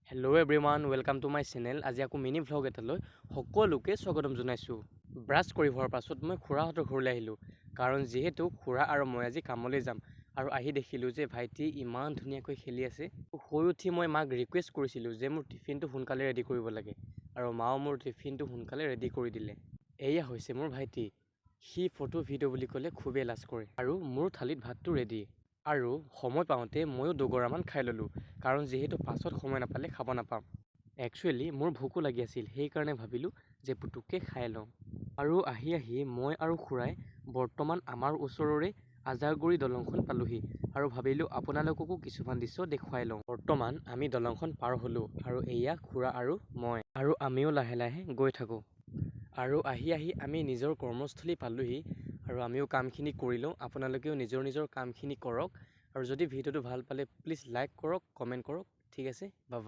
Hello' everyone, welcome to my channel. আজি আকৌ mini vlog এটালৈ সকলোকে স্বাগতম জনাইছোঁ। ব্ৰাছ কৰি হোৱাৰ পাছত মই খুৰাহঁতৰ ঘৰলৈ আহিলোঁ, কাৰণ যিহেতু খুৰা আৰু মই আজি কামলৈ যাম। আৰু আহি দেখিলোঁ যে ভাইটি ইমান ধুনীয়াকৈ খেলি আছে। শুই উঠি মই মাক ৰিকুৱেষ্ট কৰিছিলোঁ যে মোৰ টিফিনটো সোনকালে ৰেডি কৰিব লাগে, আৰু মাও মোৰ টিফিনটো সোনকালে ৰেডি কৰি দিলে। এয়া হৈছে মোৰ ভাইটি। সি ফটো ভিডিঅ' বুলি ক'লে খুবেই লাজ কৰে। আৰু মোৰ থালিত ভাতটো ৰেডি। আৰু সময় পাওঁতে ময়ো দুগৰামান খাই ল'লোঁ, কাৰণ যিহেতু পাছত সময় নাপালে খাব নাপাম। একচুৱেলি মোৰ ভোকো লাগি আছিল, সেইকাৰণে ভাবিলোঁ যে পুতুককৈ খাই লওঁ। আৰু আহি মই আৰু খুৰাই বৰ্তমান আমাৰ ওচৰৰে আজাৰগুৰি দলংখন পালোহি, আৰু ভাবিলোঁ আপোনালোককো কিছুমান দৃশ্য দেখুৱাই লওঁ। বৰ্তমান আমি দলংখন পাৰ হ'লোঁ, আৰু এয়া খুৰা আৰু মই, আৰু আমিও লাহে লাহে গৈ থাকোঁ। আৰু আহি আমি নিজৰ কৰ্মস্থলী পালোহি, আৰু আমিও কামখিনি কৰি লওঁ। আপোনালোকেও নিজৰ কামখিনি কৰক, আৰু যদি ভিডিঅ'টো ভাল পালে প্লিজ লাইক কৰক, কমেণ্ট কৰক। ঠিক আছে, বাই বাই।